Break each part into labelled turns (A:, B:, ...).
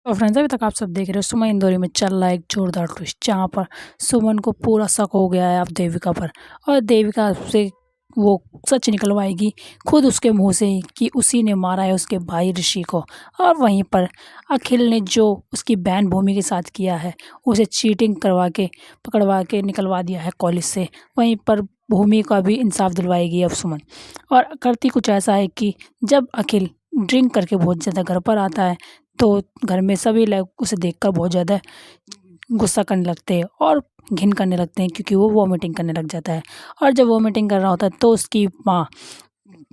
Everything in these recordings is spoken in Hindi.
A: और फ्रेंड्स अभी तक आप सब देख रहे हो सुमन इंदौरी में चल रहा है एक जोरदार ट्विस्ट, जहाँ पर सुमन को पूरा शक हो गया है अब देविका पर। और देविका से वो सच निकलवाएगी खुद उसके मुंह से ही कि उसी ने मारा है उसके भाई ऋषि को। और वहीं पर अखिल ने जो उसकी बहन भूमि के साथ किया है, उसे चीटिंग करवा के पकड़वा के निकलवा दिया है कॉलेज से। वहीं पर भूमि का भी इंसाफ दिलवाएगी अब सुमन। और करती कुछ ऐसा है कि जब अखिल ड्रिंक करके बहुत ज़्यादा घर पर आता है, तो घर में सभी लोग उसे देखकर बहुत ज़्यादा गुस्सा करने लगते हैं और घिन करने लगते हैं, क्योंकि वो वॉमिटिंग करने लग जाता है। और जब वॉमिटिंग कर रहा होता है तो उसकी माँ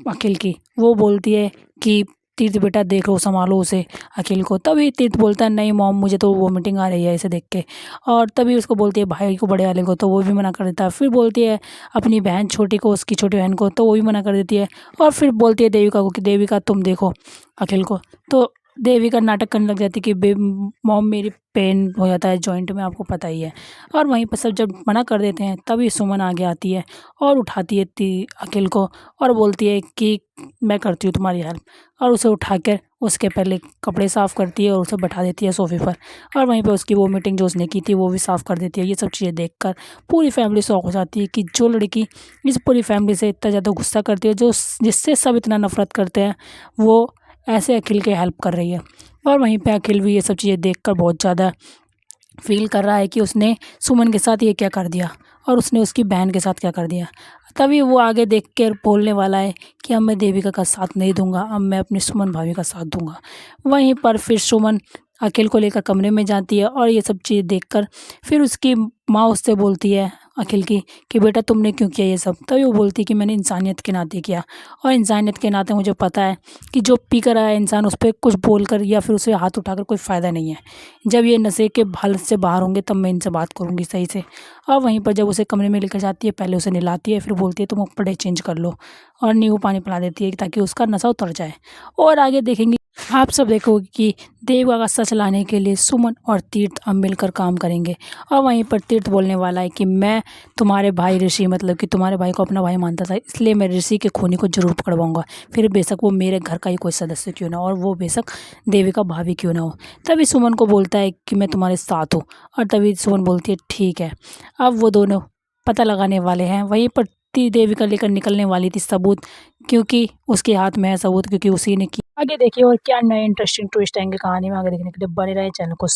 A: अखिल की वो बोलती है कि तीर्थ बेटा देखो संभालो उसे, अखिल को। तभी तीर्थ बोलता है नहीं मॉम मुझे तो वॉमिटिंग आ रही है इसे देख के। और तभी उसको बोलती है भाई को, बड़े वाले को, तो वो भी मना कर देता है। फिर बोलती है अपनी बहन छोटी को, उसकी छोटी बहन को, तो वो भी मना कर देती है। और फिर बोलती है देविका को कि देविका तुम देखो अखिल को। तो देविका नाटक करने लग जाती है कि मॉम मेरी पेन हो जाता है जॉइंट में, आपको पता ही है। और वहीं पर सब जब मना कर देते हैं तभी सुमन आगे आती है और उठाती है अखिल को और बोलती है कि मैं करती हूँ तुम्हारी हेल्प। और उसे उठाकर उसके पहले कपड़े साफ़ करती है और उसे बैठा देती है सोफे पर। और वहीं पर उसकी वो मीटिंग जो उसने की थी वो भी साफ़ कर देती है। ये सब चीज़ें देखकर पूरी फैमिली शॉक हो जाती है कि जो लड़की इस पूरी फैमिली से इतना ज़्यादा गुस्सा करती है, जो जिससे सब इतना नफरत करते हैं, वो ऐसे अखिल की हेल्प कर रही है। और वहीं पे अखिल भी ये सब चीज़ें देखकर बहुत ज़्यादा फ़ील कर रहा है कि उसने सुमन के साथ ये क्या कर दिया और उसने उसकी बहन के साथ क्या कर दिया। तभी वो आगे देख कर बोलने वाला है कि अब मैं देविका का साथ नहीं दूंगा, अब मैं अपनी सुमन भाभी का साथ दूंगा। वहीं पर फिर सुमन अखिल को लेकर कमरे में जाती है और ये सब चीज़ देखकर फिर उसकी माँ उससे बोलती है अखिल की कि बेटा तुमने क्यों किया ये सब। तभी वो बोलती है कि मैंने इंसानियत के नाते किया, और इंसानियत के नाते मुझे पता है कि जो पी कर आया इंसान उस पर कुछ बोलकर या फिर उसे हाथ उठाकर कोई फ़ायदा नहीं है। जब ये नशे के हालत से बाहर होंगे तब मैं इनसे बात करूँगी सही से। और वहीं पर जब उसे कमरे में लेकर जाती है, पहले उसे नहलाती है, फिर बोलती है तुम कपड़े चेंज कर लो, और नींबू पानी पिला देती है ताकि उसका नशा उतर जाए। और आगे देखेंगे आप सब देखोगे कि देविका का सच लाने के लिए सुमन और तीर्थ अब मिलकर काम करेंगे। और वहीं पर तीर्थ बोलने वाला है कि मैं तुम्हारे भाई ऋषि, मतलब कि तुम्हारे भाई को अपना भाई मानता था, इसलिए मैं ऋषि के खूनी को जरूर पकड़वाऊंगा, फिर बेशक वो मेरे घर का ही कोई सदस्य क्यों ना, और वो बेशक देविका भाभी क्यों ना हो। तभी सुमन को बोलता है कि मैं तुम्हारे साथ हूँ। और तभी सुमन बोलती है ठीक है। अब वो दोनों पता लगाने वाले हैं। वहीं पर देविका लेकर निकलने वाली थी सबूत, क्योंकि उसके हाथ में है सबूत, क्योंकि उसी ने किया। आगे देखिए और क्या नए इंटरेस्टिंग ट्विस्ट आएंगे कहानी में। आगे देखने के लिए बने रहे चैनल को